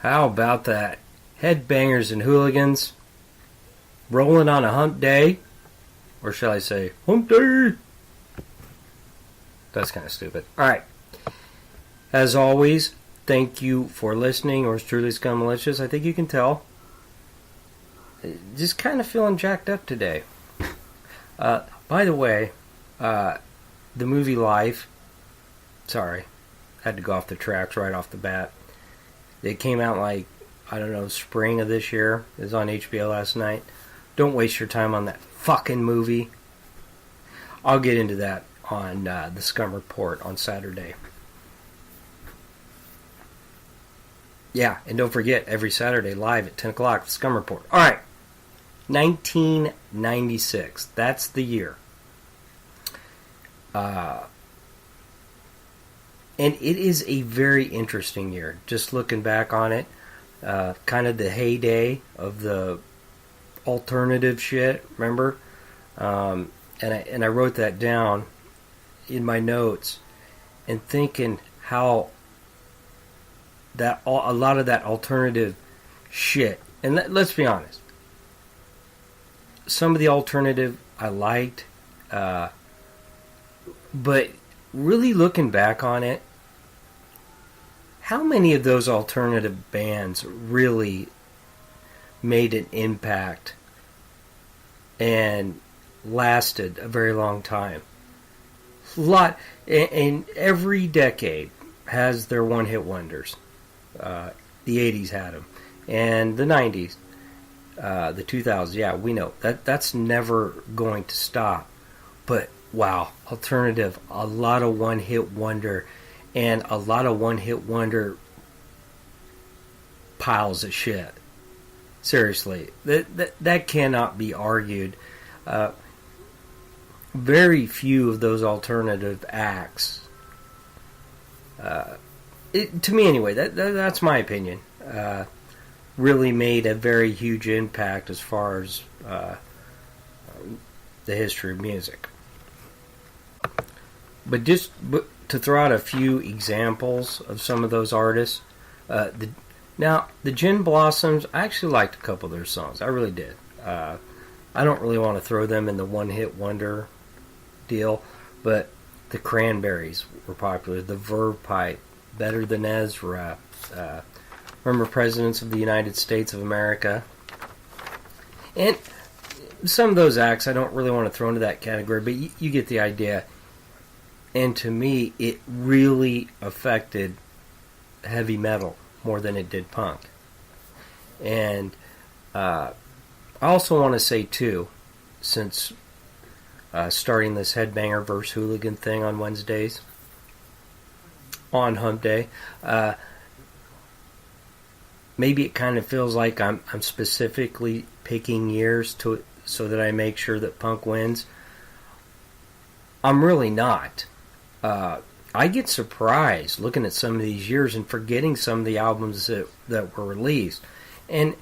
How about that? Headbangers and hooligans rolling on a hump day. Or shall I say, hump day? That's kind of stupid. Alright. As always, thank you for listening. Or truly scum malicious. I think you can tell. Just kind of feeling jacked up today. By the way, the movie Life. Sorry. Had to go off the tracks right off the bat. It came out like, I don't know, spring of this year. It was on HBO last night. Don't waste your time on that fucking movie. I'll get into that on the Scum Report on Saturday. Yeah, and don't forget, every Saturday live at 10 o'clock, the Scum Report. Alright, 1996. That's the year. And it is a very interesting year. Just looking back on it, kind of the heyday of the alternative shit. Remember, and I wrote that down in my notes, and thinking how that a lot of that alternative shit. And let's be honest, some of the alternative I liked, but really looking back on it, how many of those alternative bands really made an impact and lasted a very long time? A lot, and every decade has their one-hit wonders. The 80s had them, and the 90s, the 2000s. Yeah, we know that's never going to stop. But wow, alternative, a lot of one-hit wonder. And a lot of one-hit wonder piles of shit. Seriously, that cannot be argued. Very few of those alternative acts, to me anyway, that's my opinion, really made a very huge impact as far as the history of music. But to throw out a few examples of some of those artists, the Gin Blossoms, I actually liked a couple of their songs. I really did. I don't really want to throw them in the one-hit wonder deal, but the Cranberries were popular. The Verve Pipe, Better Than Ezra, remember Presidents of the United States of America. And some of those acts I don't really want to throw into that category, but you get the idea. And to me, it really affected heavy metal more than it did punk. And I also want to say, too, since starting this Headbanger versus Hooligan thing on Wednesdays, on Hump Day, maybe it kind of feels like I'm specifically picking years so that I make sure that punk wins. I'm really not. I get surprised looking at some of these years and forgetting some of the albums that were released. And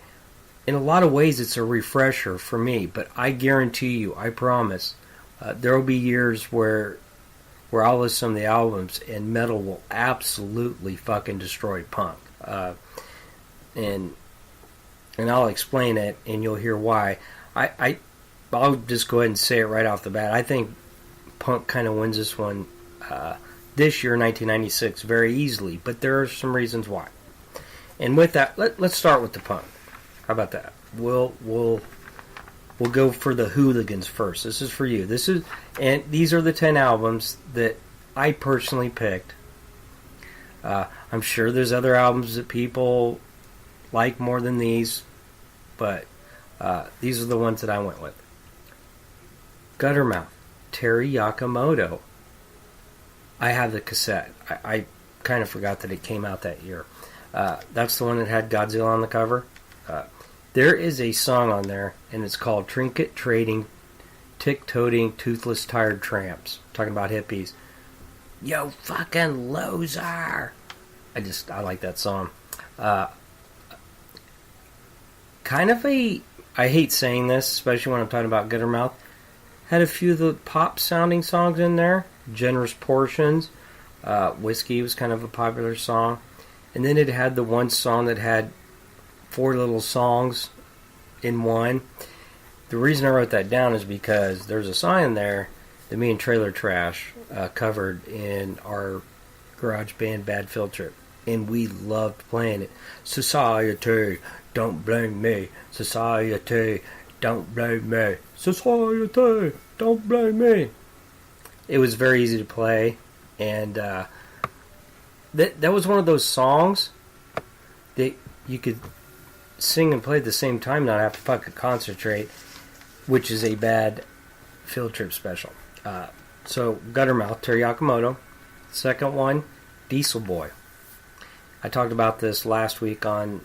in a lot of ways, it's a refresher for me. But I guarantee you, I promise, there will be years where I'll listen to some of the albums and metal will absolutely fucking destroy punk. And I'll explain it, and you'll hear why. I'll just go ahead and say it right off the bat. I think punk kind of wins this one this year, 1996, very easily, but there are some reasons why. And with that, let's start with the punk. How about that? We'll go for the Hooligans first. This is for you. And these are the 10 albums that I personally picked. I'm sure there's other albums that people like more than these, but these are the ones that I went with. Guttermouth, Terry Yakamoto. I have the cassette. I kind of forgot that it came out that year. That's the one that had Godzilla on the cover. There is a song on there, and it's called Trinket Trading, Tick-Toting, Toothless Tired Tramps. Talking about hippies. Yo, fucking loser! I like that song. Kind of I hate saying this, especially when I'm talking about Guttermouth. Had a few of the pop-sounding songs in there. Generous Portions. Whiskey was kind of a popular song. And then it had the one song that had 4 little songs in one. The reason I wrote that down is because there's a song in there that me and Trailer Trash covered in our garage band Bad Field Trip. And we loved playing it. Society, don't blame me. Society, don't blame me. Society, don't blame me. It was very easy to play. And that was one of those songs that you could sing and play at the same time, not have to fucking concentrate, which is a Bad Field Trip special. So, Guttermouth, Terry Yakamoto. Second one, Diesel Boy. I talked about this last week on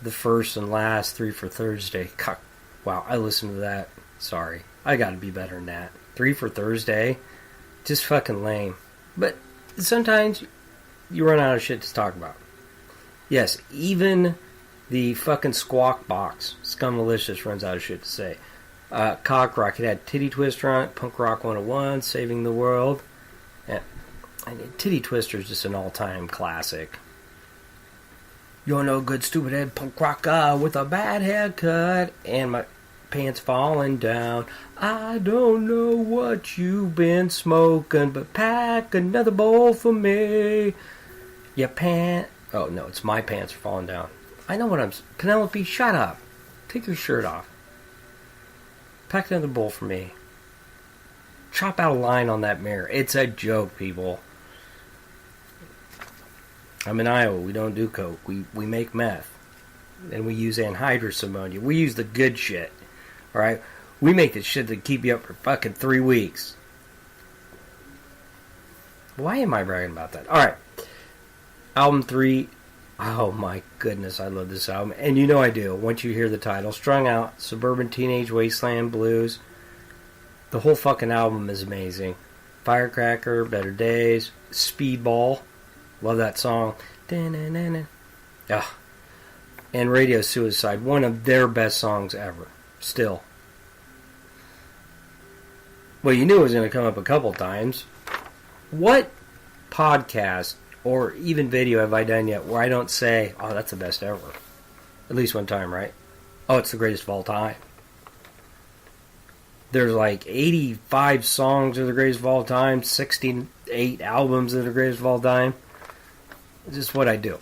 the first and last 3 for Thursday. Wow, I listened to that. Sorry. I gotta be better than that. 3 for Thursday? Just fucking lame. But sometimes you run out of shit to talk about. Yes, even the fucking Squawk Box, Scum Malicious, runs out of shit to say. Cock Rock, it had Titty Twister on it, Punk Rock 101, Saving the World. And Titty Twister is just an all-time classic. You're no good stupid head punk rocker with a bad haircut and my pants falling down. I don't know what you've been smoking, but pack another bowl for me. Your pants... Oh, no, it's my pants are falling down. I know what I'm... Penelope, shut up. Take your shirt off. Pack another bowl for me. Chop out a line on that mirror. It's a joke, people. I'm in Iowa. We don't do coke. We make meth. And we use anhydrous ammonia. We use the good shit. Alright? We make the shit that keep you up for fucking 3 weeks. Why am I bragging about that? Alright. Album 3. Oh my goodness, I love this album. And you know I do. Once you hear the title. Strung Out. Suburban Teenage Wasteland Blues. The whole fucking album is amazing. Firecracker. Better Days. Speedball. Love that song. Ugh. And Radio Suicide. One of their best songs ever. Still. Well, you knew it was going to come up a couple times. What podcast or even video have I done yet where I don't say, oh, that's the best ever? At least one time, right? Oh, it's the greatest of all time. There's like 85 songs that are the greatest of all time, 68 albums that are the greatest of all time. It's just what I do.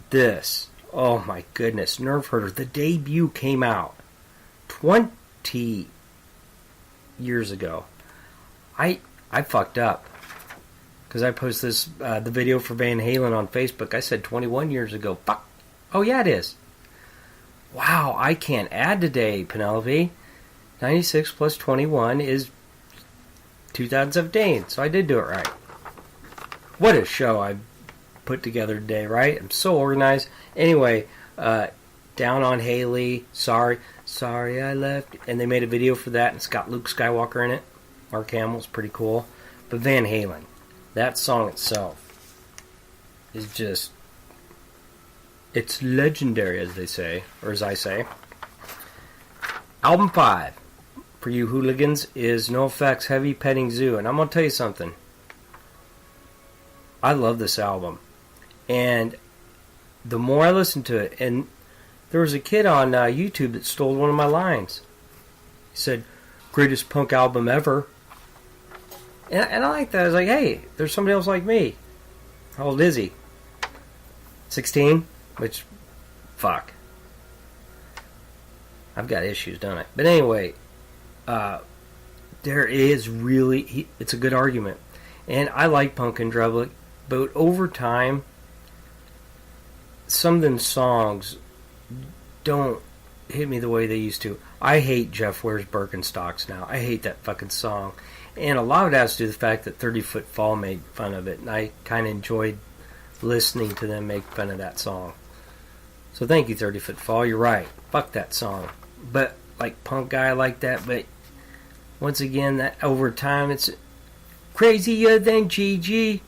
This, oh my goodness, Nerve Herder. The debut came out 20 years ago. I fucked up because I posted this the video for Van Halen on Facebook. I said 21 years ago. Fuck. Oh yeah, it is. Wow, I can't add today, Penelope. 96 plus 21 is 2017. So I did do it right. What a show I put together today, right? I'm so organized. Anyway, Down on Haley, Sorry I Left. And they made a video for that, and it's got Luke Skywalker in it. Mark Hamill's pretty cool. But Van Halen, that song itself is just... It's legendary, as they say, or as I say. Album 5, for you hooligans, is NoFX Heavy Petting Zoo. And I'm going to tell you something. I love this album. And the more I listen to it, and there was a kid on YouTube that stole one of my lines. He said, greatest punk album ever. And I like that. I was like, hey, there's somebody else like me. How old is he? 16? Which, fuck. I've got issues, don't I? But anyway, there is really... it's a good argument. And I like punk and Drublic, but over time, some of them songs don't hit me the way they used to. I hate Jeff Wears Birkenstocks now. I hate that fucking song. And a lot of it has to do with the fact that 30 Foot Fall made fun of it, and I kind of enjoyed listening to them make fun of that song. So thank you, 30 Foot Fall. You're right. Fuck that song. But, like, punk guy, I like that. But, once again, that over time, it's crazier than GG,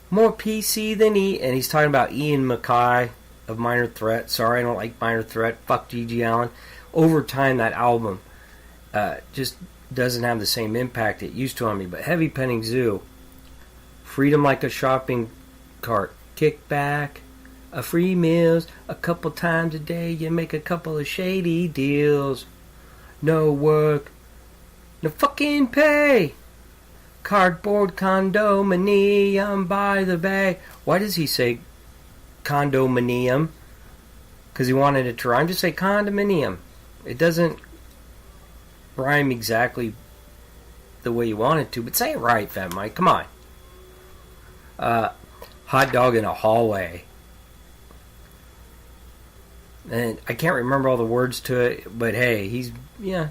more PC than E. And he's talking about Ian MacKaye of Minor Threat. Sorry, I don't like Minor Threat. Fuck G.G. Allen. Over time, that album just doesn't have the same impact it used to on me. But Heavy Petting Zoo, Freedom Like a Shopping cart. Kick back, a free meals, a couple times a day, you make a couple of shady deals. No work, no fucking pay. Cardboard condominium by the bay. Why does he say condominium? Because he wanted it to rhyme. Just say condominium. It doesn't rhyme exactly the way you want it to, but say it right, Fat Mike. Come on. Hot dog in a hallway. And I can't remember all the words to it, but hey, he's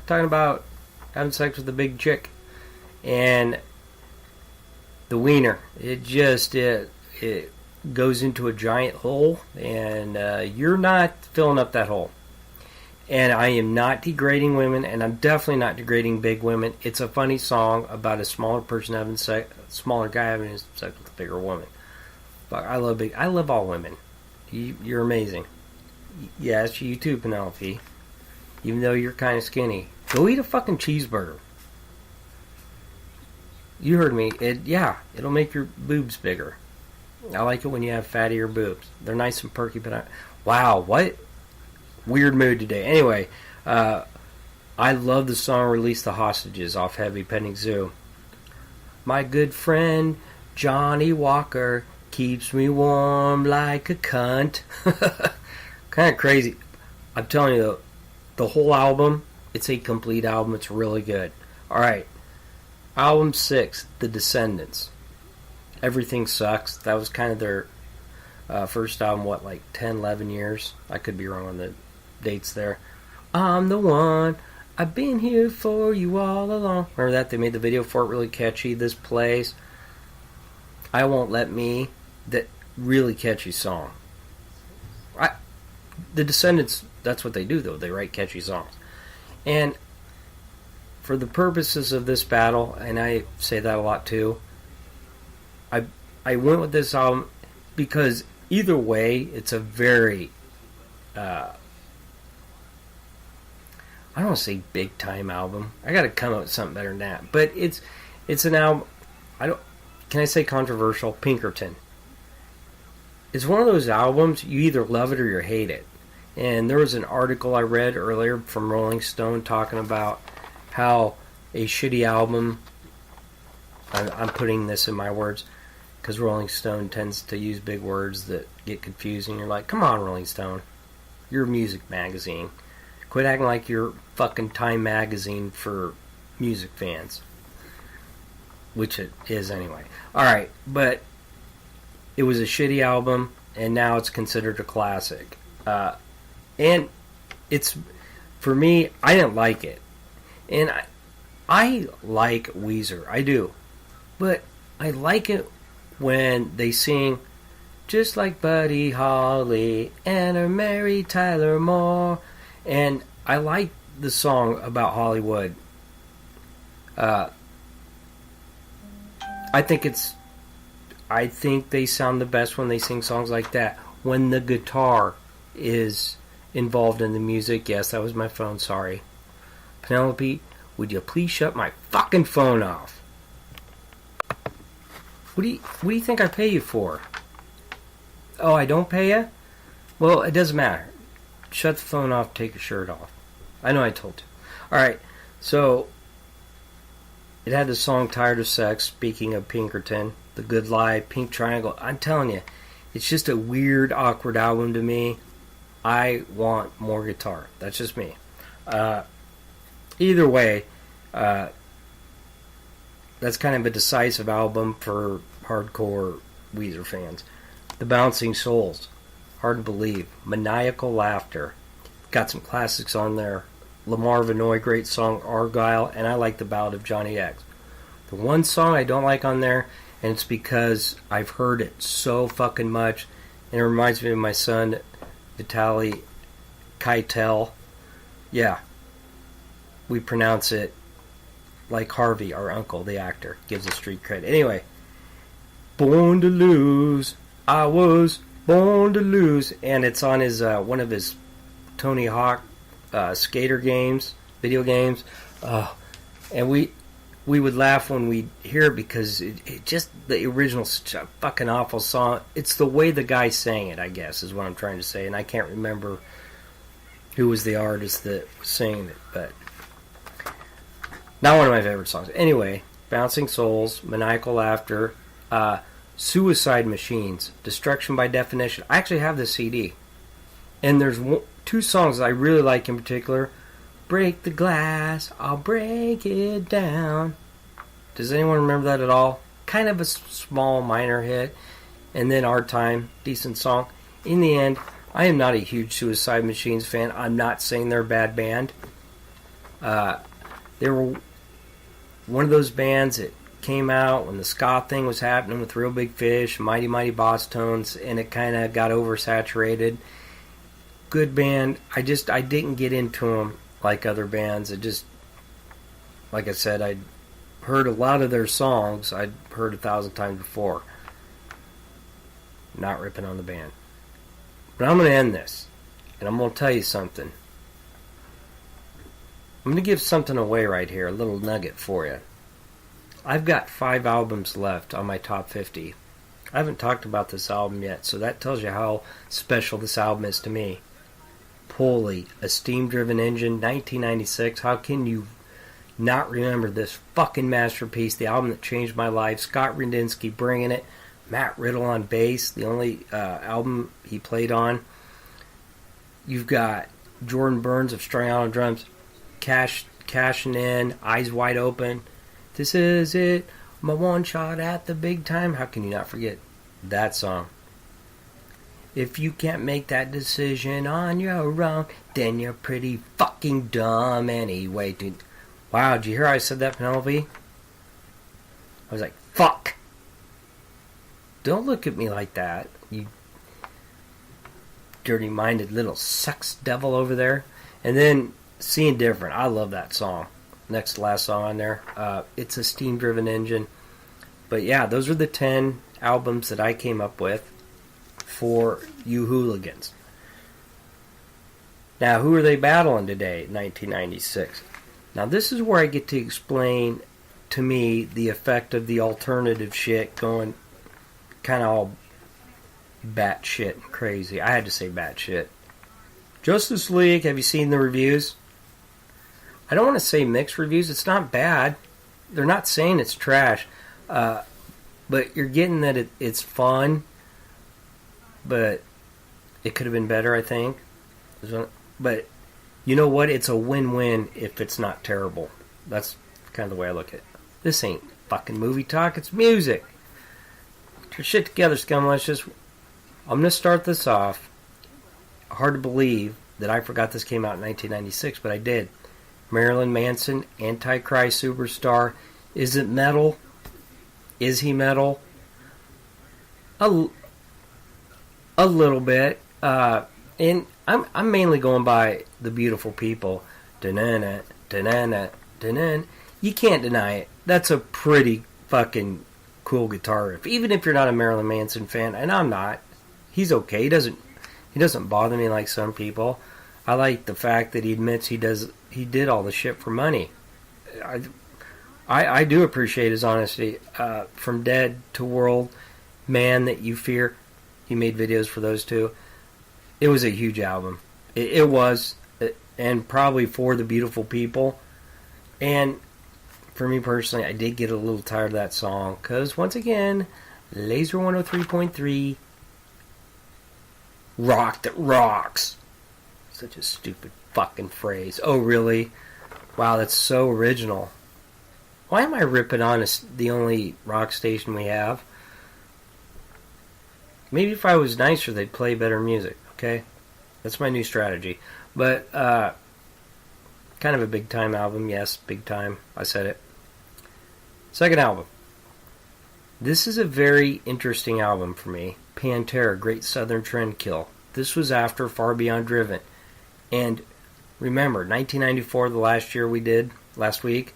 talking about having sex with a big chick. And the wiener, it goes into a giant hole, and you're not filling up that hole. And I am not degrading women, and I'm definitely not degrading big women. It's a funny song about a smaller person having sex, smaller guy having sex with a bigger woman. But I love all women. You're amazing. Yes, you too, Penelope. Even though you're kind of skinny, go eat a fucking cheeseburger. You heard me. It'll make your boobs bigger. I like it when you have fattier boobs. They're nice and perky, but wow, what weird mood today. Anyway, I love the song "Release the Hostages" off Heavy Petting Zoo. My good friend Johnny Walker keeps me warm like a cunt. Kind of crazy. I'm telling you, the whole album, it's a complete album. It's really good. Alright. Album 6, The Descendants. Everything Sucks. That was kind of their first album, 10, 11 years? I could be wrong on the dates there. I'm the one. I've been here for you all along. Remember that? They made the video for it really catchy. This Place. I Won't Let Me. That really catchy song. The Descendants, that's what they do, though. They write catchy songs. And for the purposes of this battle, and I say that a lot too, I went with this album because either way, it's a very, I don't want to say big time album. I got to come up with something better than that. But it's an album. Can I say controversial? Pinkerton. It's one of those albums you either love it or you hate it. And there was an article I read earlier from Rolling Stone talking about how a shitty album, I'm putting this in my words, because Rolling Stone tends to use big words that get confusing. You're like, come on, Rolling Stone. You're a music magazine. Quit acting like you're fucking Time magazine for music fans. Which it is anyway. Alright, but it was a shitty album, and now it's considered a classic. And it's, for me, I didn't like it. And I like Weezer. I do. But I like it when they sing just like Buddy Holly and her Mary Tyler Moore. And I like the song about Hollywood. I think they sound the best when they sing songs like that. When the guitar is involved in the music. Yes, that was my phone, sorry. Penelope, would you please shut my fucking phone off? What do you think I pay you for? Oh, I don't pay you? Well, it doesn't matter. Shut the phone off, take your shirt off. I know I told you. Alright, so it had the song Tired of Sex, speaking of Pinkerton, The Good Lie, Pink Triangle. I'm telling you, it's just a weird, awkward album to me. I want more guitar. That's just me. Either way, that's kind of a decisive album for hardcore Weezer fans. The Bouncing Souls, Hard to Believe, Maniacal Laughter. Got some classics on there. Lamar Vinoy, great song, Argyle, and I like the Ballad of Johnny X. The one song I don't like on there, and it's because I've heard it so fucking much, and it reminds me of my son, Vitaly Keitel. Yeah. We pronounce it like Harvey, our uncle, the actor, gives us street credit. Anyway, Born to Lose. I was born to lose. And it's on his one of his Tony Hawk skater games, video games. And we would laugh when we hear it because it just, the original's such a fucking awful song. It's the way the guy sang it, I guess, is what I'm trying to say. And I can't remember who was the artist that was singing it, but not one of my favorite songs. Anyway, Bouncing Souls, Maniacal Laughter, Suicide Machines, Destruction by Definition. I actually have this CD. And there's two songs that I really like in particular. Break the glass, I'll break it down. Does anyone remember that at all? Kind of a small minor hit. And then Our Time, decent song. In the end, I am not a huge Suicide Machines fan. I'm not saying they're a bad band. They were one of those bands that came out when the ska thing was happening with Real Big Fish, Mighty Mighty Boss Tones, and it kind of got oversaturated. Good band. I didn't get into them like other bands. It just, like I said, I'd heard a lot of their songs. I'd heard 1,000 times before. Not ripping on the band. But I'm going to end this, and I'm going to tell you something. I'm going to give something away right here, a little nugget for you. I've got 5 albums left on my top 50. I haven't talked about this album yet, so that tells you how special this album is to me. Pulley, A Steam-Driven Engine, 1996. How can you not remember this fucking masterpiece, the album that changed my life? Scott Radinsky bringing it. Matt Riddle on bass, the only album he played on. You've got Jordan Burns of Strung Out on drums, cashing in, Eyes Wide Open. This is it, my one shot at the big time. How can you not forget that song? If you can't make that decision on your own, then you're pretty fucking dumb anyway, dude. Wow, did you hear how I said that, Penelope? I was like, fuck. Don't look at me like that, you dirty-minded little sex devil over there. And then, Seeing Different. I love that song. Next to last song on there. It's a Steam-Driven Engine. But yeah, those are the 10 albums that I came up with for you hooligans. Now, who are they battling today, 1996? Now, this is where I get to explain, to me, the effect of the alternative shit going kind of all batshit and crazy. I had to say batshit. Justice League, have you seen the reviews? I don't want to say mixed reviews. It's not bad. They're not saying it's trash. But you're getting that it's fun. But it could have been better, I think. But you know what? It's a win-win if it's not terrible. That's kind of the way I look at it. This ain't fucking movie talk. It's music. Get your shit together, scumlushes. I'm going to start this off. Hard to believe that I forgot this came out in 1996, but I did. Marilyn Manson, Antichrist Superstar. Is it metal? Is he metal? A little bit. And I'm mainly going by The Beautiful People. Da-na-na, da-na-na, da-na. You can't deny it. That's a pretty fucking cool guitar riff. Even if you're not a Marilyn Manson fan, and I'm not. He's okay. He doesn't bother me like some people. I like the fact that he admits he did all the shit for money. I do appreciate his honesty. From Dead to World, Man That You Fear, he made videos for those two. It was a huge album. It was, and probably for the beautiful people. And for me personally, I did get a little tired of that song because once again, Laser 103.3. Rock that rocks. Such a stupid fucking phrase. Oh, really? Wow, that's so original. Why am I ripping on the only rock station we have? Maybe if I was nicer, they'd play better music, okay? That's my new strategy. But, kind of a big time album. Yes, big time. I said it. Second album. This is a very interesting album for me. Pantera, Great Southern Trendkill. This was after Far Beyond Driven. And remember, 1994, the last year we did, last week,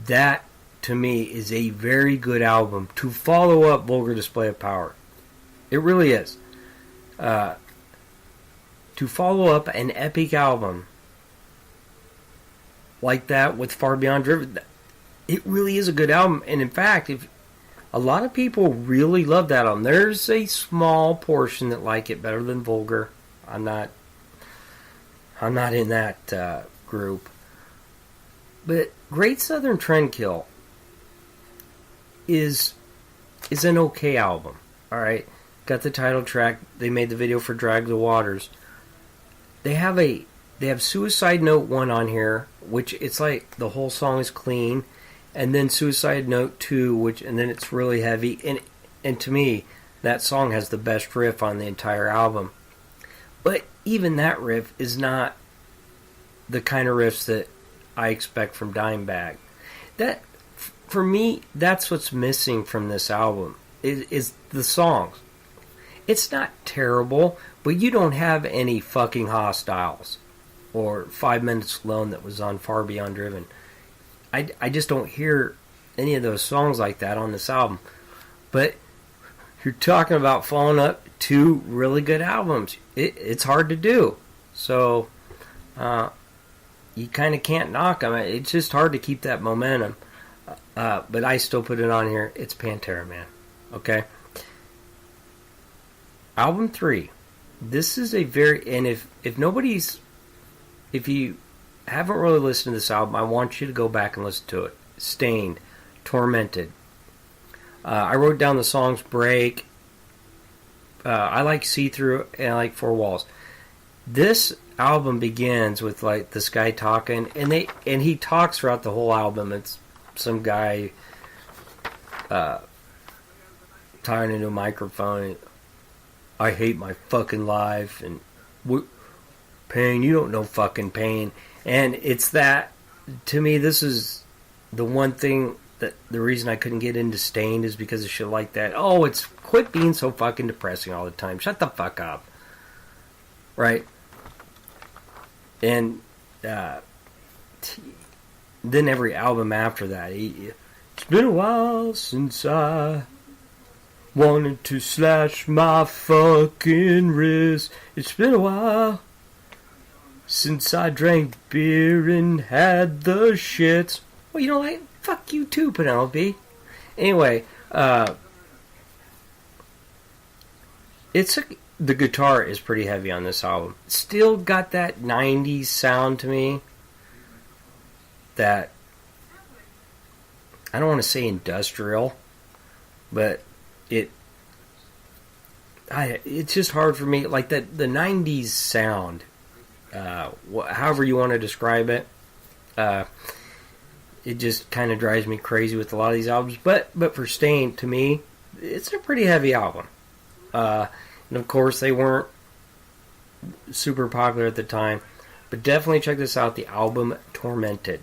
that, to me, is a very good album to follow up Vulgar Display of Power. It really is. To follow up an epic album like that with Far Beyond Driven. It really is a good album, and in fact, if a lot of people really love that album, there's a small portion that like it better than Vulgar. I'm not in that group. But Great Southern Trendkill is an okay album. All right, got the title track. They made the video for Drag the Waters. They have Suicide Note 1 on here, which it's like the whole song is clean, and then Suicide Note 2, and then it's really heavy, and to me, that song has the best riff on the entire album. But even that riff is not the kind of riffs that I expect from Dimebag. That, for me, that's what's missing from this album, is the songs. It's not terrible, but you don't have any fucking Hostiles or 5 Minutes Alone that was on Far Beyond Driven. I just don't hear any of those songs like that on this album. But you're talking about following up 2 really good albums. It's hard to do. So you kind of can't knock them. It's just hard to keep that momentum. But I still put it on here. It's Pantera, man. Okay? Album 3. This is a very... And if you haven't really listened to this album, I want you to go back and listen to it. Stained. Tormented. I wrote down the songs Break. I like See Through, and I like Four Walls. This album begins with like this guy talking, and he talks throughout the whole album. It's some guy talking into a microphone. I hate my fucking life, and pain, you don't know fucking pain. And it's that, to me, this is the one thing that the reason I couldn't get into Stained is because of shit like that. Oh, it's quit being so fucking depressing all the time. Shut the fuck up. Right? And then every album after that, it's been a while since I wanted to slash my fucking wrist. It's been a while since I drank beer and had the shits. Well, you know what? Fuck you too, Penelope. Anyway, the guitar is pretty heavy on this album. Still got that 90s sound to me. That, I don't want to say industrial, but it's just hard for me. Like the 90s sound, however you want to describe it, it just kind of drives me crazy with a lot of these albums. But for Stained, to me, it's a pretty heavy album. And of course, they weren't super popular at the time. But definitely check this out, the album Tormented.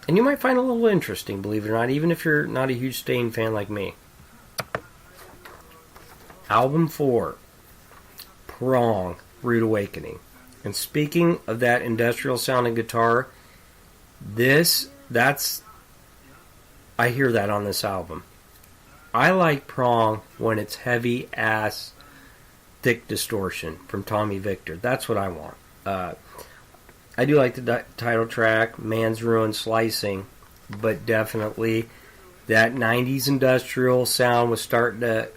And you might find it a little interesting, believe it or not, even if you're not a huge Stained fan like me. Album 4, Prong, Rude Awakening. And speaking of that industrial sounding guitar, I hear that on this album. I like Prong when it's heavy ass, thick distortion from Tommy Victor. That's what I want. I do like the title track, Man's Ruin Slicing, but definitely that 90s industrial sound was starting to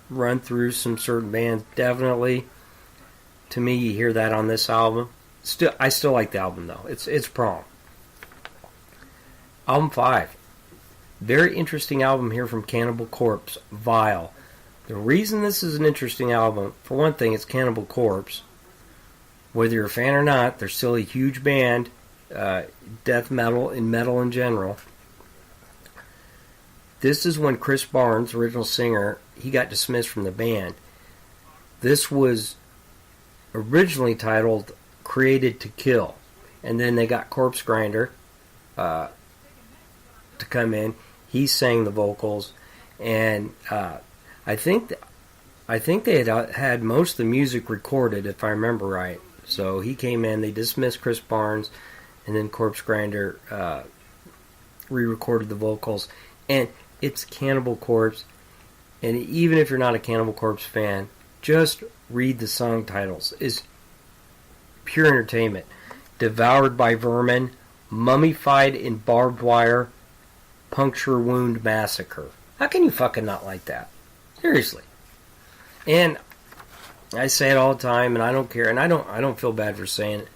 run through some certain bands. Definitely, to me, you hear that on this album. I still like the album though. It's Prong. Album 5. Very interesting album here from Cannibal Corpse, Vile. The reason this is an interesting album, for one thing, it's Cannibal Corpse. Whether you're a fan or not, they're still a huge band. Death metal and metal in general. This is when Chris Barnes, original singer, he got dismissed from the band. This was originally titled Created to Kill. And then they got Corpse Grinder to come in. He sang the vocals, and I think they had most of the music recorded, if I remember right. So he came in, they dismissed Chris Barnes, and then Corpse Grinder re-recorded the vocals. And it's Cannibal Corpse, and even if you're not a Cannibal Corpse fan, just read the song titles. It's pure entertainment. Devoured by Vermin, Mummified in Barbed Wire, Puncture Wound Massacre. How can you fucking not like that? Seriously. And I say it all the time, and I don't care, and I don't feel bad for saying it.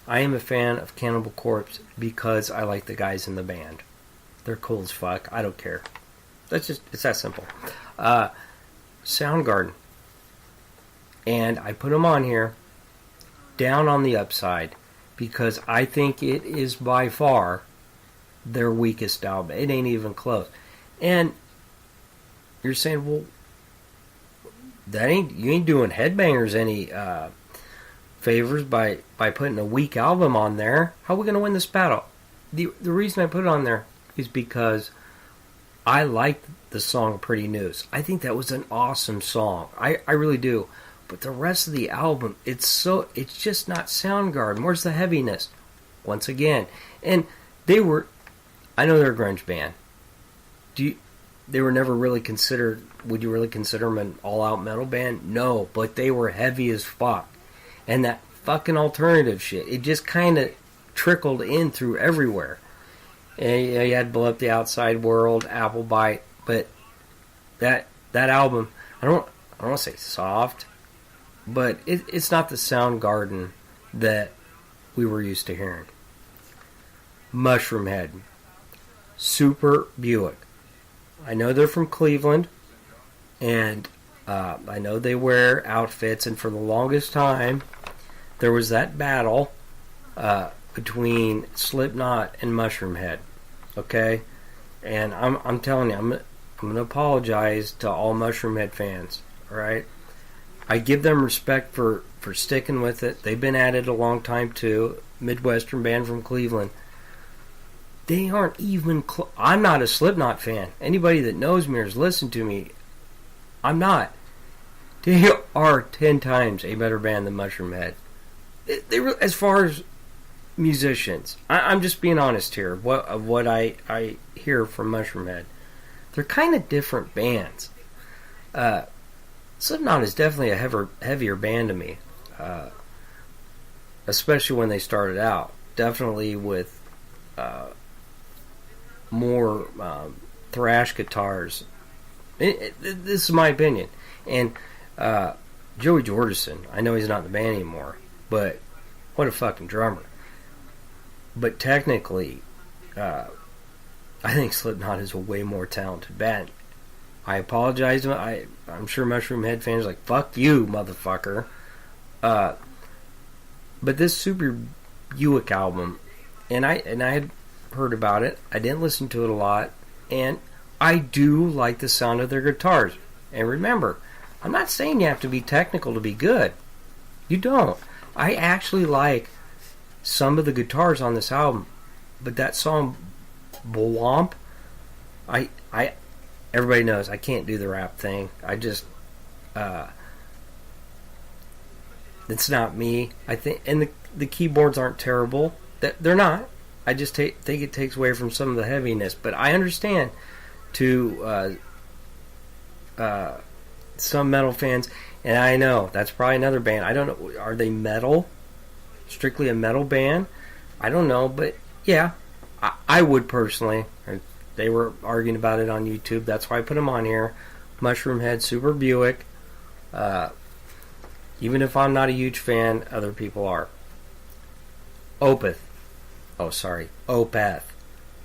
I am a fan of Cannibal Corpse because I like the guys in the band. They're cool as fuck. I don't care. It's that simple. Soundgarden. And I put them on here, down on the upside, because I think it is by far their weakest album. It ain't even close. And you're saying, well, you ain't doing Headbangers any favors by putting a weak album on there. How are we going to win this battle? The reason I put it on there is because I like the song Pretty News. I think that was an awesome song. I really do. But the rest of the album, it's just not Soundgarden. Where's the heaviness? Once again. And I know they're a grunge band. They were never really considered, would you really consider them an all-out metal band? No, but they were heavy as fuck. And that fucking alternative shit, it just kind of trickled in through everywhere. And you had Blow Up the Outside World, Applebite, but that album, I don't want to say soft, but it's not the Soundgarden that we were used to hearing. Mushroomhead, Super Buick. I know they're from Cleveland, and I know they wear outfits, and for the longest time, there was that battle between Slipknot and Mushroomhead. Okay? And I'm telling you, I'm going to apologize to all Mushroomhead fans. Alright? I give them respect for sticking with it. They've been at it a long time too. Midwestern band from Cleveland. They aren't even I'm not a Slipknot fan. Anybody that knows me or has listened to me, I'm not. They are 10 times a better band than Mushroomhead. As far as musicians, I'm just being honest here. What I hear from Mushroomhead, they're kind of different bands. Slipknot is definitely a heavier band to me, especially when they started out. Definitely with more thrash guitars. This is my opinion. And Joey Jordison, I know he's not in the band anymore, but what a fucking drummer. But technically, I think Slipknot is a way more talented band. I apologize. I'm sure Mushroomhead fans are like, fuck you, motherfucker. But this Super Buick album, and I had heard about it. I didn't listen to it a lot, and I do like the sound of their guitars. And remember, I'm not saying you have to be technical to be good. You don't. I actually like some of the guitars on this album, but that song Blomp, everybody knows I can't do the rap thing. I just it's not me. I think, and the keyboards aren't terrible. They're not. I just think it takes away from some of the heaviness. But I understand to some metal fans, and I know that's probably another band. I don't know. Are they metal? Strictly a metal band? I don't know, but yeah, I would personally. They were arguing about it on YouTube. That's why I put them on here. Mushroomhead, Super Buick. Even if I'm not a huge fan, other people are. Opeth.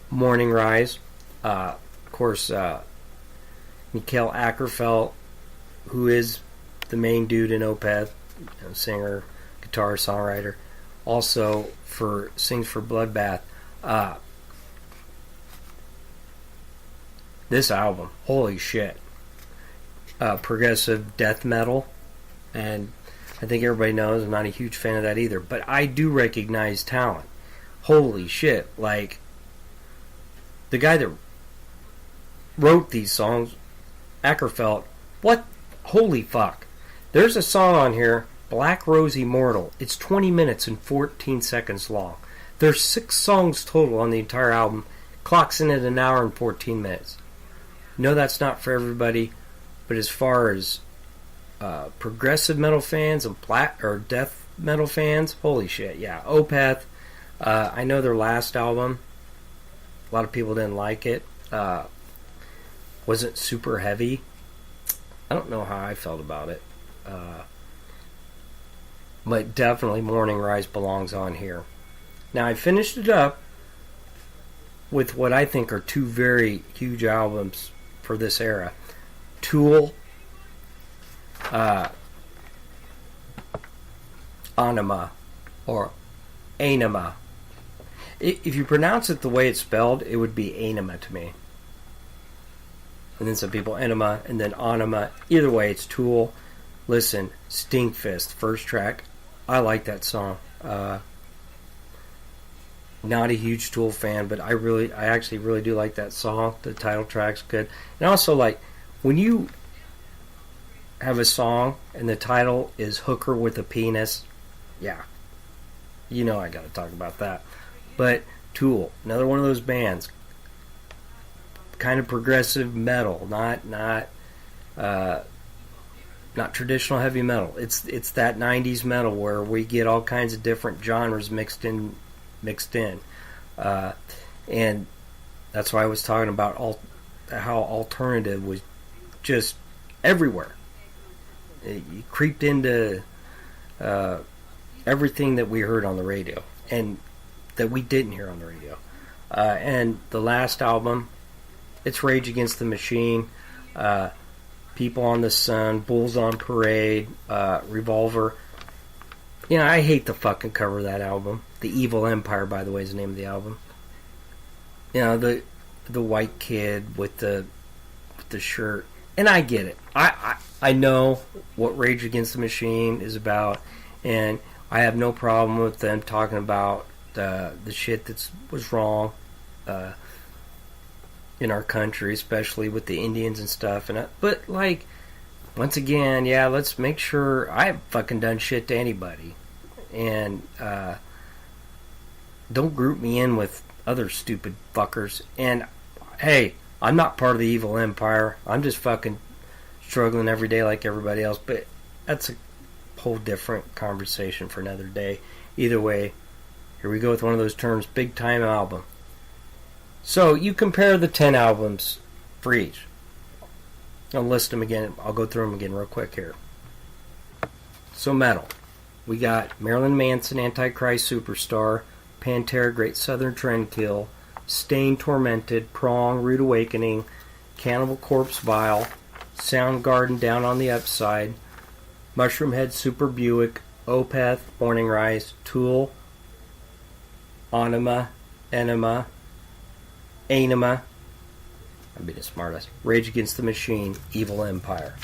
Morning Rise. Of course, Mikael Ackerfeld, who is the main dude in Opeth, singer, guitar, songwriter, also sings for Bloodbath. This album, holy shit, progressive death metal, and I think everybody knows I'm not a huge fan of that either, but I do recognize talent. Holy shit, like, the guy that wrote these songs, Ackerfeld, holy fuck. There's a song on here, Black Rose Immortal. It's 20 minutes and 14 seconds long. There's 6 songs total on the entire album, clocks in at 1 hour and 14 minutes. No, that's not for everybody, but as far as progressive metal fans and death metal fans, holy shit, yeah. Opeth, I know their last album, a lot of people didn't like it. Wasn't super heavy. I don't know how I felt about it. But definitely Morning Rise belongs on here. Now I finished it up with what I think are two very huge albums for this era. Tool, Anima, or Anima. If you pronounce it the way it's spelled, it would be Anima to me. And then some people Anima, and then Anima. Either way, it's Tool. Listen, Stinkfist, first track. I like that song. Not a huge Tool fan, but I actually really do like that song. The title track's good. And also, like, when you have a song and the title is Hooker with a Penis, yeah, you know I gotta talk about that. But Tool, another one of those bands, kind of progressive metal, not traditional heavy metal. It's that 90s metal where we get all kinds of different genres mixed in, and that's why I was talking about how alternative was just everywhere. It creeped into everything that we heard on the radio and that we didn't hear on the radio. And the last album, it's Rage Against the Machine, People on the Sun, Bulls on Parade, Revolver. You know, I hate the fucking cover of that album. The Evil Empire, by the way, is the name of the album. You know, the white kid with the shirt. And I get it. I know what Rage Against the Machine is about, and I have no problem with them talking about the shit that was wrong in our country, especially with the Indians and stuff. But like, once again, yeah, let's make sure I haven't fucking done shit to anybody, and don't group me in with other stupid fuckers. And hey, I'm not part of the Evil Empire. I'm just fucking struggling every day like everybody else. But that's a whole different conversation for another day. Either way, here we go with one of those terms, big time album. So you compare the 10 albums for each. I'll list them again. I'll go through them again real quick here. So metal. We got Marilyn Manson, Antichrist Superstar, Pantera, Great Southern Trendkill, Stain, Tormented, Prong, Rude Awakening, Cannibal Corpse, Vile, Soundgarden, Down on the Upside, Mushroomhead, Super Buick, Opeth, Morning Rise, Tool, Anima, I'd be the smartest. Rage Against the Machine, Evil Empire.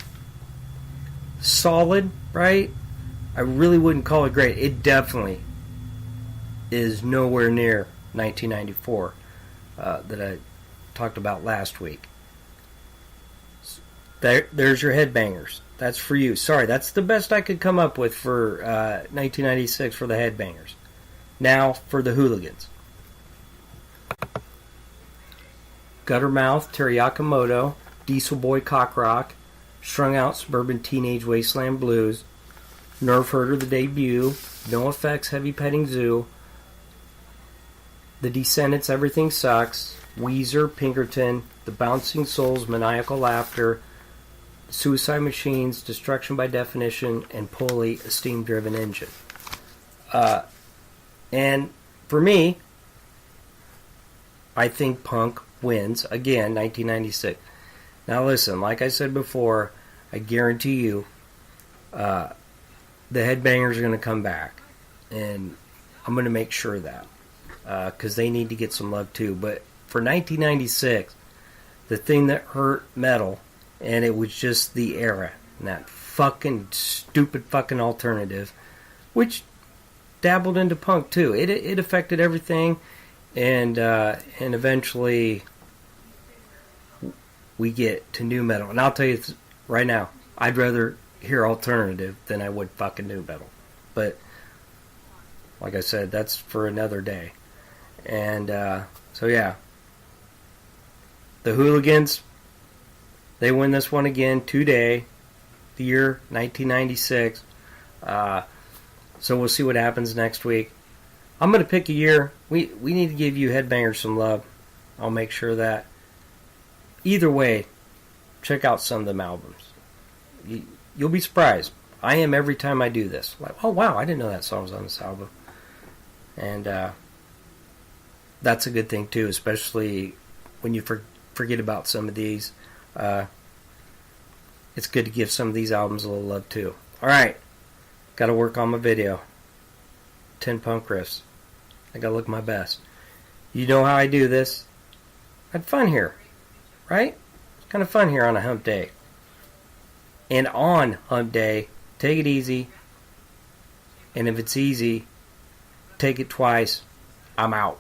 Solid, right? I really wouldn't call it great. It definitely is nowhere near 1994 that I talked about last week. There's your Headbangers. That's for you. Sorry, that's the best I could come up with for 1996 for the Headbangers. Now for the Hooligans. Guttermouth, Terry Yakamoto, Diesel Boy Cockrock, Strung Out Suburban Teenage Wasteland Blues, Nerve Herder the Debut, No Effects Heavy Petting Zoo, The Descendants Everything Sucks, Weezer, Pinkerton, The Bouncing Souls Maniacal Laughter, Suicide Machines, Destruction by Definition, and Pulley, a Steam Driven Engine. And for me, I think punk wins again, 1996. Now listen, like I said before, I guarantee you the Headbangers are going to come back, and I'm going to make sure of that because they need to get some love too. But for 1996, the thing that hurt metal, and it was just the era, and that fucking stupid fucking alternative, which dabbled into punk too. It affected everything. And eventually we get to new metal. And I'll tell you right now, I'd rather hear alternative than I would fucking new metal. But like I said, that's for another day. And so yeah, the Hooligans, they win this one again today, the year 1996. So we'll see what happens next week. I'm going to pick a year. We need to give you Headbangers some love. I'll make sure that. Either way, check out some of them albums. You'll be surprised. I am every time I do this. Like, oh wow, I didn't know that song was on this album. And that's a good thing too, especially when you forget about some of these. It's good to give some of these albums a little love too. Alright, got to work on my video. 10 punk riffs. I got to look my best. You know how I do this. I had fun here, right? It's kind of fun here on a hump day. And on hump day, take it easy. And if it's easy, take it twice. I'm out.